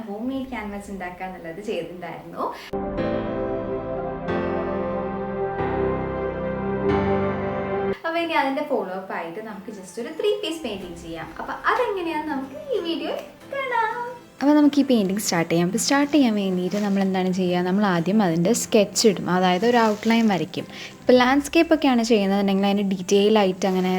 Home made canvas ഉണ്ടാക്കുക എന്നുള്ളത് ചെയ്തിട്ടുണ്ടായിരുന്നു. അപ്പോൾ ഇനി അതിൻ്റെ ഫോളോ അപ്പ് ആയിട്ട് നമുക്ക് ജസ്റ്റ് ഒരു 3 പീസ് പെയിൻറ്റിങ് ചെയ്യാം. അപ്പോൾ അതെങ്ങനെയാണെന്ന് നമുക്ക് ഈ വീഡിയോയിൽ കാണാം. അപ്പോൾ നമുക്ക് ഈ പെയിൻറ്റിങ് സ്റ്റാർട്ട് ചെയ്യാം. അപ്പോൾ സ്റ്റാർട്ട് ചെയ്യാൻ വേണ്ടിയിട്ട് നമ്മൾ എന്താണ് ചെയ്യുക, നമ്മൾ ആദ്യം അതിൻ്റെ സ്കെച്ച് ഇടും, അതായത് ഒരു ഔട്ട്ലൈൻ വരയ്ക്കും. ഇപ്പോൾ ലാൻഡ്സ്കേപ്പൊക്കെയാണ് ചെയ്യുന്നതെന്നുണ്ടെങ്കിൽ അതിന് ഡീറ്റെയിൽ ആയിട്ട് അങ്ങനെ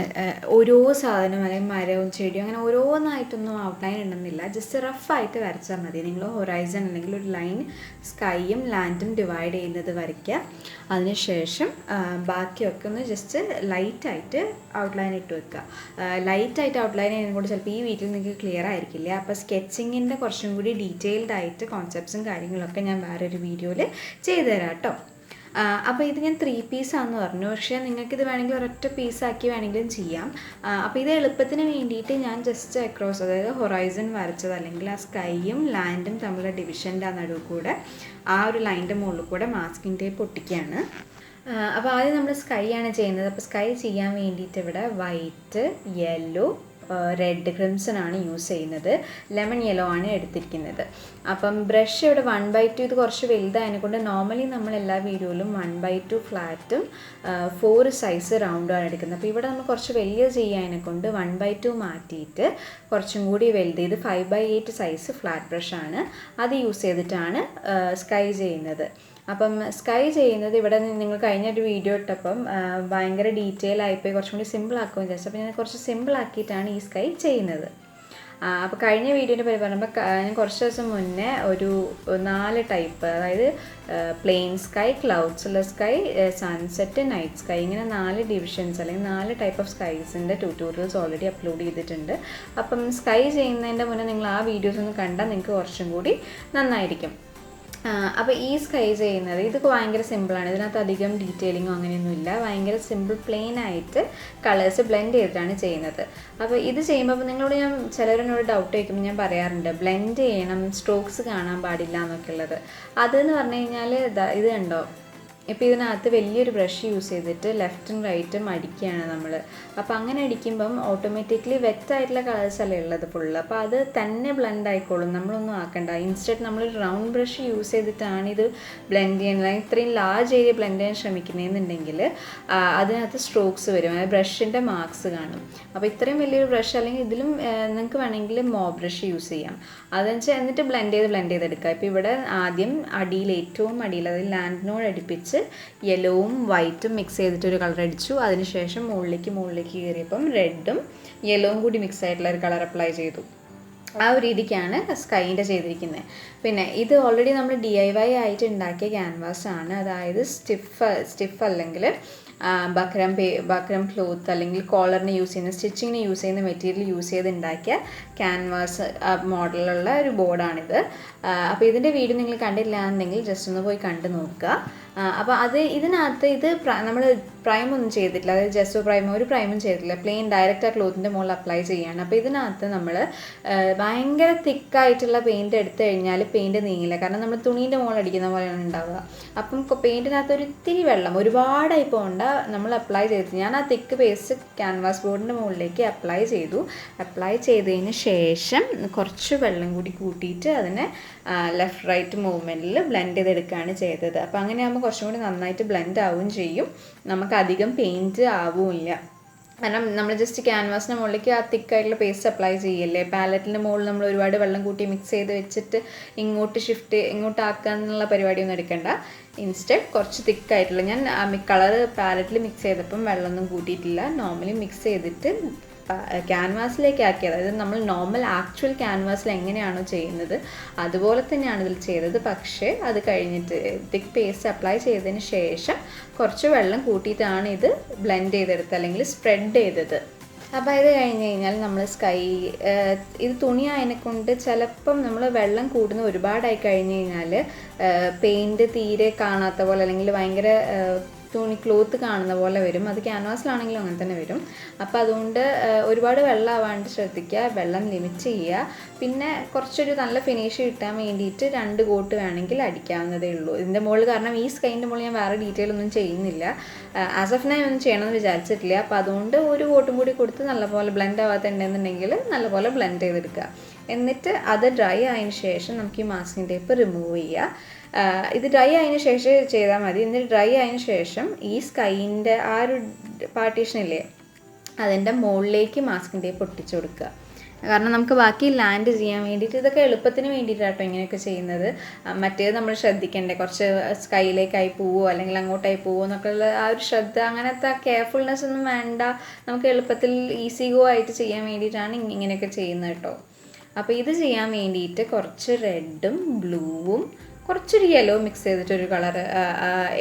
ഓരോ സാധനം അല്ലെങ്കിൽ മരവും ചെടിയും അങ്ങനെ ഓരോന്നായിട്ടൊന്നും ഔട്ട്ലൈൻ ഇടുന്നില്ല. ജസ്റ്റ് റഫായിട്ട് വരച്ചാൽ മതി. നിങ്ങൾ ഹൊറൈസൺ അല്ലെങ്കിൽ ഒരു ലൈൻ സ്കൈയും ലാൻഡും ഡിവൈഡ് ചെയ്യുന്നത് വരയ്ക്കുക. അതിനുശേഷം ബാക്കിയൊക്കെ ഒന്ന് ജസ്റ്റ് ലൈറ്റായിട്ട് ഔട്ട്ലൈൻ ഇട്ട് വെക്കുക. ലൈറ്റായിട്ട് ഔട്ട്ലൈൻ ചെയ്യുന്നത് കൊണ്ട് ചിലപ്പോൾ ഈ വീട്ടിൽ നിങ്ങൾക്ക് ക്ലിയർ ആയിരിക്കില്ല. അപ്പോൾ സ്കെച്ചിങ്ങിൻ്റെ കുറച്ചും കൂടി ഡീറ്റെയിൽഡ് ആയിട്ട് കോൺസെപ്റ്റ്സും കാര്യങ്ങളൊക്കെ ഞാൻ വേറൊരു വീഡിയോയിൽ ചെയ്തു തരാം കേട്ടോ. അപ്പോൾ ഇത് ഞാൻ 3 പീസാണെന്ന് പറഞ്ഞു, പക്ഷേ നിങ്ങൾക്കിത് വേണമെങ്കിൽ ഒരൊറ്റ പീസാക്കി വേണമെങ്കിലും ചെയ്യാം. അപ്പോൾ ഇത് എളുപ്പത്തിന് വേണ്ടിയിട്ട് ഞാൻ ജസ്റ്റ് അക്രോസ്, അതായത് ഹൊറൈസൺ വരച്ചത്, അല്ലെങ്കിൽ ആ സ്കൈയും ലാൻഡും തമ്മിലുള്ള ഡിവിഷൻ്റെ ആ നടുവ് കൂടെ ആ ഒരു ലൈനിൻ്റെ മുകളിൽ കൂടെ മാസ്കിംഗ് ടേപ്പ് ഒട്ടിക്കുകയാണ്. അപ്പോൾ ആദ്യം നമ്മൾ സ്കൈ ആണ് ചെയ്യുന്നത്. അപ്പോൾ സ്കൈ ചെയ്യാൻ വേണ്ടിയിട്ട് ഇവിടെ വൈറ്റ്, യെല്ലോ, റെഡ്, ക്രിംസൺ ആണ് യൂസ് ചെയ്യുന്നത്. ലെമൺ യെല്ലോ ആണ് എടുത്തിരിക്കുന്നത്. അപ്പം ബ്രഷ് ഇവിടെ 1/2, ഇത് കുറച്ച് വലുതായതിനെ കൊണ്ട് നോർമലി നമ്മൾ എല്ലാ വീഡിയോയിലും 1/2 ഫ്ലാറ്റും 4 സൈസ് റൗണ്ടുമാണ് എടുക്കുന്നത്. അപ്പോൾ ഇവിടെ നമ്മൾ കുറച്ച് വലിയ ചെയ്യാതിനെ കൊണ്ട് 1/2 മാറ്റിയിട്ട് കുറച്ചും കൂടി വലുത്, ഇത് 5/8 സൈസ് ഫ്ലാറ്റ് ബ്രഷാണ്, അത് യൂസ് ചെയ്തിട്ടാണ് സ്കൈ ചെയ്യുന്നത്. അപ്പം സ്കൈ ചെയ്യുന്നത് ഇവിടെ നിങ്ങൾ കഴിഞ്ഞൊരു വീഡിയോ ഇട്ടപ്പം ഭയങ്കര ഡീറ്റെയിൽ ആയിപ്പോയി, കുറച്ചും കൂടി സിമ്പിളാക്കുകയും വിചാരിച്ചു. അപ്പോൾ ഞാൻ കുറച്ച് സിമ്പിളാക്കിയിട്ടാണ് ഈ സ്കൈ ചെയ്യുന്നത്. അപ്പോൾ കഴിഞ്ഞ വീഡിയോൻ്റെ പറ്റി പറയുമ്പോൾ ഞാൻ കുറച്ച് ദിവസം മുന്നേ ഒരു 4 ടൈപ്പ്, അതായത് പ്ലെയിൻ സ്കൈ, ക്ലൗഡ്സുള്ള സ്കൈ, സൺസെറ്റ്, നൈറ്റ് സ്കൈ, ഇങ്ങനെ 4 ഡിവിഷൻസ് അല്ലെങ്കിൽ 4 ടൈപ്പ് ഓഫ് സ്കൈസിൻ്റെ ട്യൂട്ടോറിയൽസ് ഓൾറെഡി അപ്ലോഡ് ചെയ്തിട്ടുണ്ട്. അപ്പം സ്കൈ ചെയ്യുന്നതിൻ്റെ മുന്നേ നിങ്ങൾ ആ വീഡിയോസ് ഒന്ന് കണ്ടാൽ നിങ്ങൾക്ക് കുറച്ചും കൂടി നന്നായിരിക്കും. അപ്പോൾ ഈ സ്കൈ ചെയ്യുന്നത് ഇത് ഭയങ്കര സിമ്പിളാണ്. ഇതിനകത്ത് അധികം ഡീറ്റെയിലിങ്ങോ അങ്ങനെയൊന്നുമില്ല. ഭയങ്കര സിമ്പിൾ പ്ലെയിൻ ആയിട്ട് കളേഴ്സ് ബ്ലെൻഡ് ചെയ്തിട്ടാണ് ചെയ്യുന്നത്. അപ്പോൾ ഇത് ചെയ്യുമ്പോൾ അപ്പോൾ നിങ്ങളോട് ഞാൻ ചിലരെന്നോട് ഡൗട്ട് ചോദിക്കുമ്പോൾ ഞാൻ പറയാറുണ്ട് ബ്ലെൻഡ് ചെയ്യണം, സ്ട്രോക്സ് കാണാൻ പാടില്ല എന്നൊക്കെ ഉള്ളത്. അതെന്ന് പറഞ്ഞു കഴിഞ്ഞാൽ ഇത് കണ്ടോ, ഇപ്പോൾ ഇതിനകത്ത് വലിയൊരു ബ്രഷ് യൂസ് ചെയ്തിട്ട് ലെഫ്റ്റും റൈറ്റും അടിക്കുകയാണ് നമ്മൾ. അപ്പോൾ അങ്ങനെ അടിക്കുമ്പം ഓട്ടോമാറ്റിക്കലി വെറ്റായിട്ടുള്ള കളേഴ്സല്ലേ ഉള്ളത് ഫുള്ള്, അപ്പോൾ അത് തന്നെ ബ്ലെൻഡ് ആയിക്കോളും, നമ്മളൊന്നും ആക്കണ്ട. ഇൻസ്റ്റെഡ് നമ്മളൊരു റൗണ്ട് ബ്രഷ് യൂസ് ചെയ്തിട്ടാണ് ഇത് ബ്ലെൻഡ് ചെയ്യുന്നത്, അല്ലെങ്കിൽ ഇത്രയും ലാർജ് ഏരിയ ബ്ലെൻഡ് ചെയ്യാൻ ശ്രമിക്കുന്നതെന്നുണ്ടെങ്കിൽ അതിനകത്ത് സ്ട്രോക്സ് വരും, അതായത് ബ്രഷിൻ്റെ മാർക്സ് കാണും. അപ്പോൾ ഇത്രയും വലിയൊരു ബ്രഷ് അല്ലെങ്കിൽ ഇതിലും നിങ്ങൾക്ക് വേണമെങ്കിൽ ബ്രഷ് യൂസ് ചെയ്യാം. അതെന്ന് വെച്ചാൽ എന്നിട്ട് ബ്ലെൻഡ് ചെയ്തെടുക്കുക. ഇപ്പോൾ ഇവിടെ ആദ്യം ഏറ്റവും അടിയിൽ, അതായത് ലാൻഡിനോട് അടുപ്പിച്ച് യെല്ലോവും വൈറ്റും മിക്സ് ചെയ്തിട്ടൊരു കളർ അടിച്ചു. അതിനുശേഷം മുകളിലേക്ക് കയറിയപ്പം റെഡും യെല്ലോവും കൂടി മിക്സ് ആയിട്ടുള്ള ഒരു കളർ അപ്ലൈ ചെയ്തു. ആ ഒരു രീതിക്കാണ് സ്കൈൻ്റെ ചെയ്തിരിക്കുന്നത്. പിന്നെ ഇത് ഓൾറെഡി നമ്മൾ DIY ആയിട്ട് ഉണ്ടാക്കിയ ക്യാൻവാസാണ്, അതായത് സ്റ്റിഫ് അല്ലെങ്കിൽ ബക്രം ക്ലോത്ത് അല്ലെങ്കിൽ കോളറിന് യൂസ് ചെയ്യുന്ന, സ്റ്റിച്ചിങ്ങിന് യൂസ് ചെയ്യുന്ന മെറ്റീരിയൽ യൂസ് ചെയ്ത് ഉണ്ടാക്കിയ ക്യാൻവാസ് മോഡലുള്ള ഒരു ബോർഡാണിത്. അപ്പോൾ ഇതിൻ്റെ വീഡിയോ നിങ്ങൾ കണ്ടില്ല എന്നുണ്ടെങ്കിൽ ജസ്റ്റ് ഒന്ന് പോയി കണ്ടു നോക്കുക. അപ്പോൾ ഇതിനകത്ത് നമ്മൾ പ്രൈമൊന്നും ചെയ്തിട്ടില്ല, അതായത് ജസ്റ്റ് ഒരു പ്രൈമും ചെയ്തിട്ടില്ല, പ്ലെയിൻ ഡയറക്റ്റ് ആ ക്ലോത്തിൻ്റെ മുകളിൽ അപ്ലൈ ചെയ്യുകയാണ്. അപ്പോൾ ഇതിനകത്ത് നമ്മൾ ഭയങ്കര തിക്കായിട്ടുള്ള പെയിൻറ്റ് എടുത്തു കഴിഞ്ഞാൽ പെയിൻറ്റ് നീങ്ങില്ല, കാരണം നമ്മൾ തുണീൻ്റെ മുകളിൽ അടിക്കുന്ന പോലെയാണ് ഉണ്ടാവുക. അപ്പം പെയിൻറ്റിനകത്ത് ഒരു ഇത്തിരി വെള്ളം, ഒരുപാടായി പോകണ്ട, നമ്മൾ അപ്ലൈ ചെയ്തിട്ട് ഞാൻ ആ തിക്ക് പേസ്റ്റ് ക്യാൻവാസ് ബോർഡിൻ്റെ മുകളിലേക്ക് അപ്ലൈ ചെയ്തതിന് ശേഷം കുറച്ച് വെള്ളം കൂടി കൂട്ടിയിട്ട് അതിനെ ലെഫ്റ്റ് റൈറ്റ് മൂവ്മെൻറ്റിൽ ബ്ലെൻഡ് ചെയ്തെടുക്കുകയാണ് ചെയ്തത്. അപ്പോൾ അങ്ങനെയാകുമ്പോൾ കുറച്ചും കൂടി നന്നായിട്ട് ബ്ലെൻഡ് ആവുകയും ചെയ്യും, നമുക്ക് അധികം പെയിൻറ്റ് ആവുമില്ല. കാരണം നമ്മൾ ജസ്റ്റ് ക്യാൻവാസിൻ്റെ മുകളിലേക്ക് ആ തിക്കായിട്ടുള്ള പേസ്റ്റ് അപ്ലൈ ചെയ്യല്ലേ, പാലറ്റിൻ്റെ മുകളിൽ നമ്മൾ ഒരുപാട് വെള്ളം കൂട്ടി മിക്സ് ചെയ്ത് വെച്ചിട്ട് ഇങ്ങോട്ട് ആക്കുക എന്നുള്ള പരിപാടിയൊന്നും എടുക്കണ്ട. ഇൻസ്റ്റെഡ് കുറച്ച് തിക്കായിട്ടുള്ള, ഞാൻ കളർ പാലറ്റിൽ മിക്സ് ചെയ്തപ്പം വെള്ളമൊന്നും കൂട്ടിയിട്ടില്ല, നോർമലി മിക്സ് ചെയ്തിട്ട് ക്യാൻവാസിലേക്ക് ആക്കി, അതായത് നമ്മൾ നോർമൽ ആക്ച്വൽ ക്യാൻവാസിൽ എങ്ങനെയാണോ ചെയ്യുന്നത് അതുപോലെ തന്നെയാണ് ഇതിൽ ചെയ്തത്. പക്ഷേ അത് കഴിഞ്ഞിട്ട് തിക്ക് പേസ്റ്റ് അപ്ലൈ ചെയ്തതിന് ശേഷം കുറച്ച് വെള്ളം കൂട്ടിയിട്ടാണ് ഇത് ബ്ലെൻഡ് ചെയ്തെടുത്തത് അല്ലെങ്കിൽ സ്പ്രെഡ് ചെയ്തത്. അപ്പോൾ ഇത് കഴിഞ്ഞ് കഴിഞ്ഞാൽ നമ്മൾ ഇത് തുണിയായതിനെ കൊണ്ട് ചിലപ്പം നമ്മൾ വെള്ളം കൂടുന്ന ഒരുപാടായി കഴിഞ്ഞ് കഴിഞ്ഞാൽ പെയിൻറ്റ് തീരെ കാണാത്ത പോലെ അല്ലെങ്കിൽ ഭയങ്കര ക്ലോത്ത് കാണുന്ന പോലെ വരും. അത് ക്യാൻവാസിലാണെങ്കിലും അങ്ങനെ തന്നെ വരും. അപ്പോൾ അതുകൊണ്ട് ഒരുപാട് വെള്ളം ആവാണ്ട് ശ്രദ്ധിക്കുക, വെള്ളം ലിമിറ്റ് ചെയ്യുക. പിന്നെ കുറച്ചൊരു നല്ല ഫിനിഷ് കിട്ടാൻ വേണ്ടിയിട്ട് 2 കോട്ട് വേണമെങ്കിൽ അടിക്കാവുന്നതേ ഉള്ളൂ. ഇതിൻ്റെ മുകളിൽ, കാരണം ഈ സ്കൈൻ്റെ മുകളിൽ ഞാൻ വേറെ ഡീറ്റെയിൽ ഒന്നും ചെയ്യുന്നില്ല, ആസ് ഓഫ് നൗ ഒന്നും ചെയ്യണമെന്ന് വിചാരിച്ചിട്ടില്ല. അപ്പോൾ അതുകൊണ്ട് ഒരു കോട്ടും കൂടി കൊടുത്ത് നല്ലപോലെ ബ്ലെൻഡ് ആവാത്തുണ്ടെന്നുണ്ടെങ്കിൽ നല്ലപോലെ ബ്ലെൻഡ് ചെയ്തെടുക്കുക. എന്നിട്ട് അത് ഡ്രൈ ആയതിനു ശേഷം നമുക്ക് ഈ മാസ്കിംഗ് ടേപ്പ് റിമൂവ് ചെയ്യുക. ഇത് ഡ്രൈ ആയതിനു ശേഷം ചെയ്താൽ മതി. എന്നിട്ട് ഡ്രൈ ആയതിനു ശേഷം ഈ സ്കൈൻ്റെ ആ ഒരു പാർട്ടീഷനില്ലേ അതിൻ്റെ മുകളിലേക്ക് മാസ്കിംഗ് ടേപ്പ് ഒട്ടിച്ചു കൊടുക്കുക. കാരണം നമുക്ക് ബാക്കി ലാൻഡ് ചെയ്യാൻ വേണ്ടിയിട്ട്, ഇതൊക്കെ എളുപ്പത്തിന് വേണ്ടിയിട്ടാട്ടോ ഇങ്ങനെയൊക്കെ ചെയ്യുന്നത്. മറ്റേത് നമ്മൾ ശ്രദ്ധിക്കണ്ടേ, കുറച്ച് സ്കൈയിലേക്കായി പോവോ അല്ലെങ്കിൽ അങ്ങോട്ടായി പോവോ എന്നൊക്കെയുള്ള ആ ഒരു ശ്രദ്ധ, അങ്ങനത്തെ കെയർഫുൾനെസ് ഒന്നും വേണ്ട. നമുക്ക് എളുപ്പത്തിൽ ഈസി ഗോ ആയിട്ട് ചെയ്യാൻ വേണ്ടിയിട്ടാണ് ഇങ്ങനെയൊക്കെ ചെയ്യുന്നത് കേട്ടോ. അപ്പോൾ ഇത് ചെയ്യാൻ വേണ്ടിയിട്ട് കുറച്ച് റെഡും ബ്ലൂവും കുറച്ചൊരു യെല്ലോ മിക്സ് ചെയ്തിട്ടൊരു കളർ,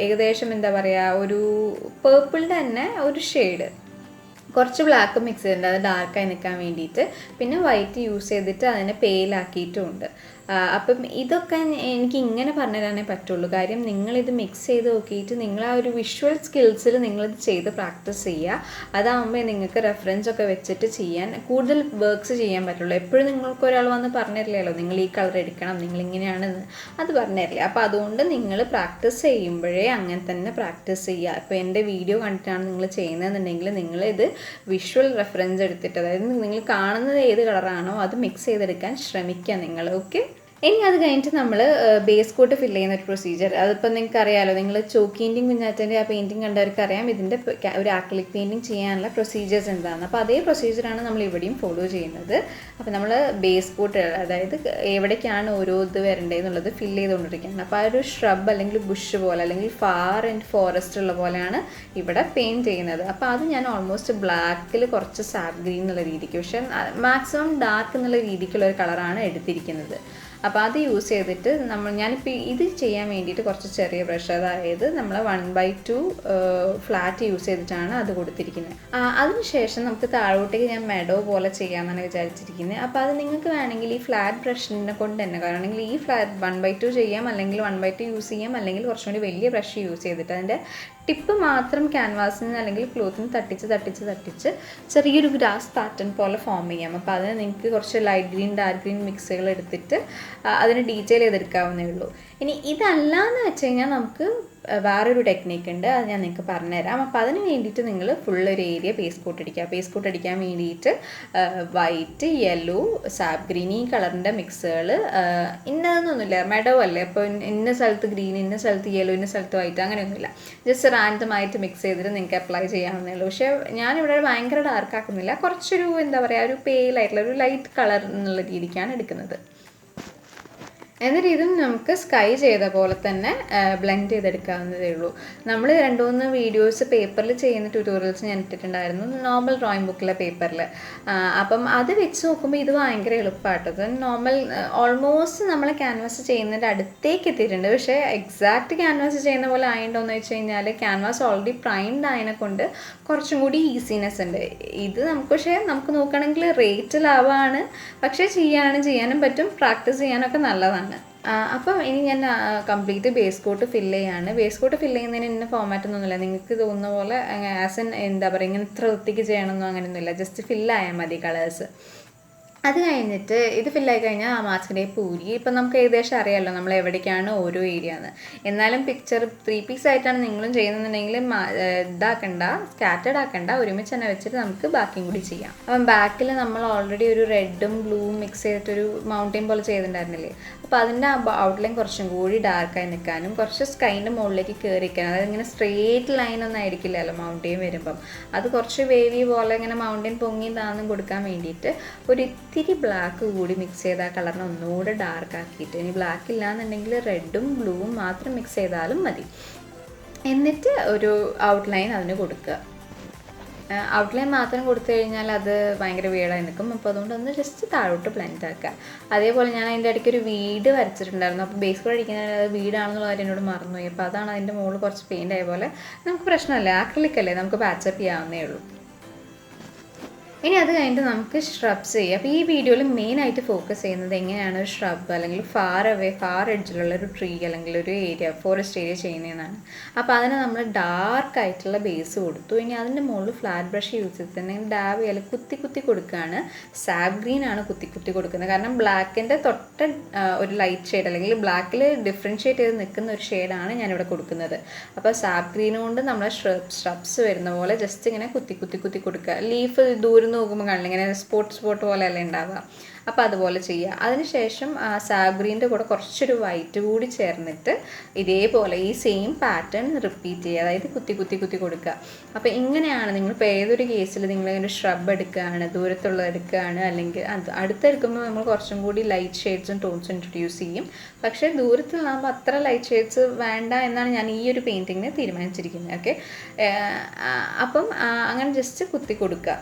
ഏകദേശം എന്താ പറയുക, ഒരു പേർപ്പിളിൻ്റെ തന്നെ ഒരു ഷെയ്ഡ്, കുറച്ച് ബ്ലാക്ക് മിക്സ് ചെയ്തിട്ടുണ്ട് അത് ഡാർക്കായി നിൽക്കാൻ വേണ്ടിയിട്ട്. പിന്നെ വൈറ്റ് യൂസ് ചെയ്തിട്ട് അതിനെ പെയിലാക്കിയിട്ടുമുണ്ട്. അപ്പം ഇതൊക്കെ എനിക്ക് ഇങ്ങനെ പറഞ്ഞു തരാനേ പറ്റുള്ളൂ. കാര്യം നിങ്ങളിത് മിക്സ് ചെയ്ത് നോക്കിയിട്ട് നിങ്ങൾ ആ ഒരു വിഷ്വൽ സ്കിൽസിൽ നിങ്ങളിത് ചെയ്ത് പ്രാക്ടീസ് ചെയ്യുക. അതാകുമ്പോൾ നിങ്ങൾക്ക് റെഫറൻസ് ഒക്കെ വെച്ചിട്ട് ചെയ്യാൻ കൂടുതൽ വർക്ക്സ് ചെയ്യാൻ പറ്റുള്ളൂ. എപ്പോഴും നിങ്ങൾക്ക് ഒരാൾ വന്ന് പറഞ്ഞിരില്ലല്ലോ നിങ്ങൾ ഈ കളർ എടുക്കണം, നിങ്ങളിങ്ങനെയാണെന്ന്, അത് പറഞ്ഞിരില്ല. അപ്പോൾ അതുകൊണ്ട് നിങ്ങൾ പ്രാക്ടീസ് ചെയ്യുമ്പോഴേ അങ്ങനെ തന്നെ പ്രാക്ടീസ് ചെയ്യുക. ഇപ്പോൾ എൻ്റെ വീഡിയോ കണ്ടിട്ടാണ് നിങ്ങൾ ചെയ്യുന്നതെന്നുണ്ടെങ്കിൽ നിങ്ങളിത് വിഷ്വൽ റെഫറൻസ് എടുത്തിട്ട്, അതായത് നിങ്ങൾ കാണുന്നത് ഏത് കളറാണോ അത് മിക്സ് ചെയ്തെടുക്കാൻ ശ്രമിക്കുക നിങ്ങൾ. ഓക്കെ, ഇനി അത് കഴിഞ്ഞിട്ട് നമ്മൾ ബേസ് കോട്ട് ഫില്ല് ചെയ്യുന്ന ഒരു പ്രൊസീജിയർ, അതിപ്പോൾ നിങ്ങൾക്ക് അറിയാമല്ലോ, നിങ്ങൾ ചോക്ക് പെയിൻറ്റിങ് കുഞ്ഞാറ്റൻ്റെ ആ പെയിൻറ്റിങ് കണ്ടവർക്ക് അറിയാം ഇതിൻ്റെ ഒരു ആക്രിലിക് പെയിൻറ്റിങ് ചെയ്യാനുള്ള പ്രൊസീജിയേഴ്സ് എന്താണെന്ന്. അപ്പോൾ അതേ പ്രൊസീജിയറാണ് നമ്മൾ ഇവിടെയും ഫോളോ ചെയ്യുന്നത്. അപ്പോൾ നമ്മൾ ബേസ് കോട്ട്, അതായത് എവിടേക്കാണ് ഓരോ ഇത് വരേണ്ടതെന്നുള്ളത് ഫില്ല് ചെയ്തുകൊണ്ടിരിക്കുകയാണ്. അപ്പോൾ ആ ഒരു ഷ്രബ് അല്ലെങ്കിൽ ബുഷ് പോലെ അല്ലെങ്കിൽ ഫാർ ആൻഡ് ഫോറസ്റ്റ് ഉള്ള പോലെയാണ് ഇവിടെ പെയിൻറ്റ് ചെയ്യുന്നത്. അപ്പോൾ അത് ഞാൻ ഓൾമോസ്റ്റ് ബ്ലാക്കിൽ കുറച്ച് സാപ്പ് ഗ്രീൻ എന്നുള്ള രീതിക്ക്, പക്ഷേ മാക്സിമം ഡാർക്ക് എന്നുള്ള രീതിക്കുള്ള ഒരു കളറാണ് എടുത്തിരിക്കുന്നത്. അപ്പോൾ അത് യൂസ് ചെയ്തിട്ട് ഞാനിപ്പോൾ ഇത് ചെയ്യാൻ വേണ്ടിയിട്ട് കുറച്ച് ചെറിയ ബ്രഷ്, അതായത് നമ്മൾ 1/2 ഫ്ലാറ്റ് യൂസ് ചെയ്തിട്ടാണ് അത് കൊടുത്തിരിക്കുന്നത്. അതിനുശേഷം നമുക്ക് താഴോട്ടേക്ക് ഞാൻ മെഡോ പോലെ ചെയ്യാമെന്നാണ് വിചാരിച്ചിരിക്കുന്നത്. അപ്പോൾ അത് നിങ്ങൾക്ക് വേണമെങ്കിൽ ഈ ഫ്ലാറ്റ് ബ്രഷിനെ കൊണ്ട് തന്നെ, കാരണം ഈ ഫ്ലാറ്റ് 1/2 ചെയ്യാം, അല്ലെങ്കിൽ 1/2 യൂസ് ചെയ്യാം, അല്ലെങ്കിൽ കുറച്ചും കൂടി വലിയ ബ്രഷ് യൂസ് ചെയ്തിട്ട് അതിൻ്റെ ടിപ്പ് മാത്രം ക്യാൻവാസിന് അല്ലെങ്കിൽ ക്ലോത്തിന് തട്ടിച്ച് ചെറിയൊരു ഗ്രാസ് പാറ്റേൺ പോലെ ഫോം ചെയ്യാം. അപ്പോൾ അതിന് നിങ്ങൾക്ക് കുറച്ച് ലൈറ്റ് ഗ്രീൻ ഡാർക്ക് ഗ്രീൻ മിക്സുകൾ എടുത്തിട്ട് അതിന് ഡീറ്റെയിൽ ചെയ്തെടുക്കാവുന്നേ ഉള്ളൂ. ഇനി ഇതല്ലാന്ന് വെച്ച് കഴിഞ്ഞാൽ നമുക്ക് വേറൊരു ടെക്നിക്ക് ഉണ്ട്, അത് ഞാൻ നിങ്ങൾക്ക് പറഞ്ഞുതരാം. അപ്പോൾ അതിന് വേണ്ടിയിട്ട് നിങ്ങൾ ഫുള്ളൊരു ഏരിയ പേസ്റ്റ് കോട്ട് അടിക്കുക. പേസ്റ്റ് കോട്ട് അടിക്കാൻ വേണ്ടിയിട്ട് വൈറ്റ്, യെല്ലോ, സാപ്പ് ഗ്രീൻ, ഈ കളറിൻ്റെ മിക്സുകൾ ഇന്നതൊന്നുമില്ല, മെഡോ അല്ലേ, അപ്പോൾ ഇന്ന സ്ഥലത്ത് ഗ്രീൻ, ഇന്ന സ്ഥലത്ത് യെല്ലോ, ഇന്ന സ്ഥലത്ത് വൈറ്റ്, അങ്ങനെയൊന്നുമില്ല. ജസ്റ്റ് റാൻഡമായിട്ട് മിക്സ് ചെയ്തിട്ട് നിങ്ങൾക്ക് അപ്ലൈ ചെയ്യാവുന്നേ ഉള്ളൂ. പക്ഷേ ഞാനിവിടെ ഭയങ്കര ഡാർക്ക് ആക്കുന്നില്ല, കുറച്ചൊരു എന്താ പറയുക, ഒരു പെയിലായിട്ടുള്ള ഒരു ലൈറ്റ് കളർ എന്നുള്ള രീതിക്കാണ് എടുക്കുന്നത്. എന്നിട്ട് ഇതും നമുക്ക് സ്കൈ ചെയ്ത പോലെ തന്നെ ബ്ലെൻഡ് ചെയ്തെടുക്കാവുന്നതേ ഉള്ളൂ. നമ്മൾ 2-3 വീഡിയോസ് പേപ്പറിൽ ചെയ്യുന്ന ട്യൂട്ടോറിയൽസ് ഞാൻ ഇട്ടിട്ടുണ്ടായിരുന്നു, നോർമൽ ഡ്രോയിങ് ബുക്കിലെ പേപ്പറിൽ. അപ്പം അത് വെച്ച് നോക്കുമ്പോൾ ഇത് ഭയങ്കര എളുപ്പമായിട്ടത്. നോർമൽ ഓൾമോസ്റ്റ് നമ്മൾ ക്യാൻവാസ് ചെയ്യുന്നതിൻ്റെ അടുത്തേക്ക് എത്തിയിട്ടുണ്ട്. പക്ഷേ എക്സാക്റ്റ് ക്യാൻവാസ് ചെയ്യുന്ന പോലെ ആയിട്ടുണ്ടോയെന്ന് വെച്ച് കഴിഞ്ഞാൽ ക്യാൻവാസ് ഓൾറെഡി പ്രൈംഡ് ആയതിനെ കൊണ്ട് കുറച്ചും കൂടി ഈസിനെസ് ഉണ്ട്. ഇത് പക്ഷേ നമുക്ക് നോക്കുകയാണെങ്കിൽ റേറ്റ് ലാഭമാണ്, പക്ഷേ ചെയ്യാനും പറ്റും, പ്രാക്ടീസ് ചെയ്യാനൊക്കെ നല്ലതാണ്. അപ്പം ഇനി ഞാൻ കംപ്ലീറ്റ് ബേസ് കോട്ട് ഫില്ല് ചെയ്യാണ്. ബേസ് കോട്ട് ഫില്ല് ചെയ്യുന്നതിന് ഇന്ന ഫോമാറ്റ് ഒന്നുമില്ല, നിങ്ങൾക്ക് തോന്നുന്ന പോലെ എന്താ പറയുക, ഇങ്ങനെ ഇത്ര വൃത്തിക്ക് ചെയ്യണമെന്നോ അങ്ങനെയൊന്നുമില്ല, ജസ്റ്റ് ഫില്ലായാൽ മതി കളേഴ്സ്. അത് കഴിഞ്ഞിട്ട് ഇത് ഫില്ലായി കഴിഞ്ഞാൽ ആ മാസ്കിൻ്റെ ടേപ്പ് ഊരി. ഇപ്പം നമുക്ക് ഏകദേശം അറിയാമല്ലോ നമ്മൾ എവിടേക്കാണ് ഓരോ ഏരിയ എന്ന്. എന്നാലും പിക്ചർ 3 പീസ് ആയിട്ടാണ് നിങ്ങളും ചെയ്യുന്നുണ്ടെങ്കിൽ ഇതാക്കണ്ട, സ്കാറ്റേഡ് ആക്കണ്ട, ഒരുമിച്ച് തന്നെ വെച്ചിട്ട് നമുക്ക് ബാക്കിയും കൂടി ചെയ്യാം. അപ്പം ബാക്കിൽ നമ്മൾ ഓൾറെഡി ഒരു റെഡും ബ്ലൂവും മിക്സ് ചെയ്തിട്ടൊരു മൗണ്ടെയിൻ പോലെ ചെയ്തിട്ടുണ്ടായിരുന്നില്ലേ, അപ്പോൾ അതിൻ്റെ ഔട്ട്ലൈൻ കുറച്ചും കൂടി ഡാർക്കായി നിൽക്കാനും കുറച്ച് സ്കൈൻ്റെ മുകളിലേക്ക് കയറിക്കാനും, അതായത് ഇങ്ങനെ സ്ട്രെയിറ്റ് ലൈനൊന്നും ആയിരിക്കില്ലല്ലോ മൗണ്ടെയിൻ വരുമ്പം, അത് കുറച്ച് വേവി പോലെ ഇങ്ങനെ മൗണ്ടെയിൻ പൊങ്ങി താന്നും കൊടുക്കാൻ വേണ്ടിയിട്ട് ഒരു ഇത്തിരി ബ്ലാക്ക് കൂടി മിക്സ് ചെയ്ത ആ കളറിനെ ഒന്നുകൂടെ ഡാർക്ക് ആക്കിയിട്ട്, ഇനി ബ്ലാക്ക് ഇല്ലാന്നുണ്ടെങ്കിൽ റെഡും ബ്ലൂവും മാത്രം മിക്സ് ചെയ്താലും മതി. എന്നിട്ട് ഒരു ഔട്ട്ലൈൻ അതിന് കൊടുക്കുക. ഔട്ട്ലൈൻ മാത്രം കൊടുത്തു കഴിഞ്ഞാൽ അത് ഭയങ്കര വീടായി നിൽക്കും. അപ്പോൾ അതുകൊണ്ട് ഒന്ന് ജസ്റ്റ് താഴോട്ട് ബ്ലെൻഡ് ആക്കുക. അതേപോലെ ഞാൻ അതിൻ്റെ ഇടയ്ക്ക് ഒരു വീട് വരച്ചിട്ടുണ്ടായിരുന്നു. അപ്പോൾ ബേസ് കോഡ് അടിക്കുന്നത് വീടാണെന്നുള്ള കാര്യം എന്നോട് മറന്നുപോയി. അപ്പോൾ അതാണ് അതിൻ്റെ മുകളിൽ കുറച്ച് പെയിൻ്റ് ആയ പോലെ. നമുക്ക് പ്രശ്നമല്ല, ആക്രിലിക് അല്ലേ, നമുക്ക് പാച്ചപ്പ് ചെയ്യാവുന്നേ ഉള്ളൂ. ഇനി അത് കഴിഞ്ഞിട്ട് നമുക്ക് ഷ്രബ്സ് ചെയ്യാം. അപ്പോൾ ഈ വീഡിയോയിൽ മെയിനായിട്ട് ഫോക്കസ് ചെയ്യുന്നത് എങ്ങനെയാണ് ഒരു ഷ്രബ് അല്ലെങ്കിൽ ഫാർ എഡ്ജിലുള്ള ഒരു ട്രീ അല്ലെങ്കിൽ ഒരു ഏരിയ ഫോറസ്റ്റ് ഏരിയ ചെയ്യുന്നതെന്നാണ്. അപ്പോൾ അതിന് നമ്മൾ ഡാർക്ക് ആയിട്ടുള്ള ബേസ് കൊടുത്തു. ഇനി അതിൻ്റെ മുകളിൽ ഫ്ലാറ്റ് ബ്രഷ് യൂസ് ചെയ്തിട്ടുണ്ടെങ്കിൽ ഡാബ് ചെയ്യാൻ കുത്തി കൊടുക്കുകയാണ്. സാബ് ഗ്രീൻ ആണ് കുത്തി കൊടുക്കുന്നത്. കാരണം ബ്ലാക്കിൻ്റെ തൊട്ട ഒരു ലൈറ്റ് ഷെയ്ഡ് അല്ലെങ്കിൽ ബ്ലാക്കിൽ ഡിഫറൻഷ്യേറ്റ് ചെയ്ത് നിൽക്കുന്ന ഒരു ഷെയ്ഡാണ് ഞാനിവിടെ കൊടുക്കുന്നത്. അപ്പോൾ സാബ് ഗ്രീൻ കൊണ്ട് നമ്മൾ ഷ്രബ്സ് വരുന്ന പോലെ ജസ്റ്റ് ഇങ്ങനെ കുത്തി കൊടുക്കുക. ലീഫ് ദൂരം നോക്കുമ്പോൾ കാണില്ല, ഇങ്ങനെ സ്പോട്ട് പോലെയല്ല ഉണ്ടാവുക. അപ്പോൾ അതുപോലെ ചെയ്യുക. അതിനുശേഷം സാബ് ഗ്രീൻ്റെ കൂടെ കുറച്ചൊരു വൈറ്റ് കൂടി ചേർന്നിട്ട് ഇതേപോലെ ഈ സെയിം പാറ്റേൺ റിപ്പീറ്റ് ചെയ്യുക. അതായത് കുത്തി കൊടുക്കുക. അപ്പോൾ ഇങ്ങനെയാണ് നിങ്ങളിപ്പോൾ ഏതൊരു കേസിൽ നിങ്ങളിങ്ങനെ ഷ്രബ് എടുക്കുകയാണ്, ദൂരത്തുള്ളത് എടുക്കുകയാണ്, അല്ലെങ്കിൽ അടുത്തെടുക്കുമ്പോൾ നമ്മൾ കുറച്ചും കൂടി ലൈറ്റ് ഷെയ്ഡ്സും ടോൺസും ഇൻട്രൊഡ്യൂസ് ചെയ്യും. പക്ഷേ ദൂരത്തുള്ളാകുമ്പോൾ അത്ര ലൈറ്റ് ഷെയ്ഡ്സ് വേണ്ട എന്നാണ് ഞാൻ ഈ ഒരു പെയിൻറ്റിങ്ങിന് തീരുമാനിച്ചിരിക്കുന്നത്. ഓക്കെ, അപ്പം അങ്ങനെ ജസ്റ്റ് കുത്തി കൊടുക്കുക.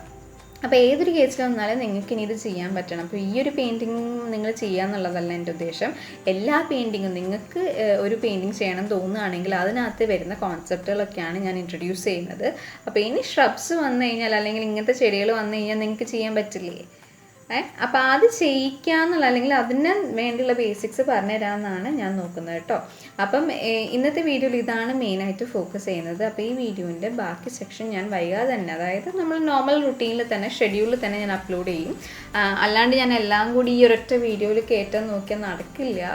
അപ്പോൾ ഏതൊരു കേസിൽ വന്നാലും നിങ്ങൾക്ക് ഇനി ഇത് ചെയ്യാൻ പറ്റണം. അപ്പോൾ ഈ ഒരു പെയിൻറ്റിങ് നിങ്ങൾ ചെയ്യുക എന്നുള്ളതല്ല എൻ്റെ ഉദ്ദേശം. എല്ലാ പെയിൻറ്റിങ്ങും നിങ്ങൾക്ക് ഒരു പെയിൻറ്റിങ് ചെയ്യണം തോന്നുകയാണെങ്കിൽ അതിനകത്ത് വരുന്ന കോൺസെപ്റ്റുകളൊക്കെയാണ് ഞാൻ ഇൻട്രൊഡ്യൂസ് ചെയ്യുന്നത്. അപ്പോൾ ഇനി ഷ്രബ്സ് വന്നു കഴിഞ്ഞാൽ അല്ലെങ്കിൽ ഇങ്ങനത്തെ ചെടികൾ വന്നു കഴിഞ്ഞാൽ നിങ്ങൾക്ക് ചെയ്യാൻ പറ്റില്ലേ? അപ്പോൾ അത് ചെയ്യിക്കാന്നുള്ള അല്ലെങ്കിൽ അതിന് വേണ്ടിയുള്ള ബേസിക്സ് പറഞ്ഞുതരാമെന്നാണ് ഞാൻ നോക്കുന്നത് കേട്ടോ. അപ്പം ഇന്നത്തെ വീഡിയോയിൽ ഇതാണ് മെയിനായിട്ട് ഫോക്കസ് ചെയ്യുന്നത്. അപ്പോൾ ഈ വീഡിയോൻ്റെ ബാക്കി സെക്ഷൻ ഞാൻ വൈകാതെ തന്നെ, അതായത് നമ്മൾ നോർമൽ റുട്ടീനിൽ തന്നെ ഷെഡ്യൂളിൽ തന്നെ ഞാൻ അപ്ലോഡ് ചെയ്യും. അല്ലാണ്ട് ഞാൻ എല്ലാം കൂടി ഈ ഒരൊറ്റ വീഡിയോയിൽ കയറ്റാൻ നോക്കിയാൽ നടക്കില്ല.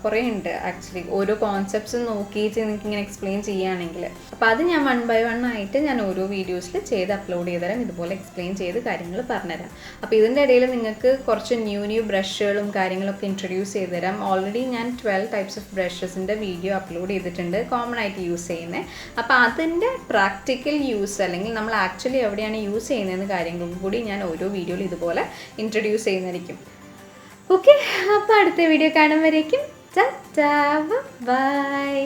കുറേ ഉണ്ട് ആക്ച്വലി. ഓരോ കോൺസെപ്റ്റ്സ് നോക്കിയിട്ട് നിങ്ങൾക്ക് ഇങ്ങനെ എക്സ്പ്ലെയിൻ ചെയ്യുകയാണെങ്കിൽ. അപ്പോൾ അത് ഞാൻ 1 by 1 ആയിട്ട് ഞാൻ ഓരോ വീഡിയോസിൽ ചെയ്ത് അപ്ലോഡ് ചെയ്ത് തരാം. ഇതുപോലെ എക്സ്പ്ലെയിൻ ചെയ്ത് കാര്യങ്ങൾ പറഞ്ഞുതരാം. അപ്പോൾ ഇതിൻ്റെ ഇടയിൽ നിങ്ങൾക്ക് കുറച്ച് ന്യൂ ബ്രഷുകളും കാര്യങ്ങളൊക്കെ ഇൻട്രൊഡ്യൂസ് ചെയ്ത് തരാം. ഓൾറെഡി ഞാൻ 12 ടൈപ്സ് ഓഫ് ബ്രഷസിൻ്റെ വീഡിയോ അപ്ലോഡ് ചെയ്തിട്ടുണ്ട്, കോമൺ ആയിട്ട് യൂസ് ചെയ്യുന്നത്. അപ്പോൾ അതിൻ്റെ പ്രാക്ടിക്കൽ യൂസ് അല്ലെങ്കിൽ നമ്മൾ ആക്ച്വലി എവിടെയാണ് യൂസ് ചെയ്യുന്നതെന്ന് കാര്യങ്ങളും കൂടി ഞാൻ ഓരോ വീഡിയോയിൽ ഇതുപോലെ ഇൻട്രൊഡ്യൂസ് ചെയ്യുന്നതായിരിക്കും. ഓക്കെ, അപ്പോൾ അടുത്ത വീഡിയോ കാണുമ്പോഴേക്കും ബൈ.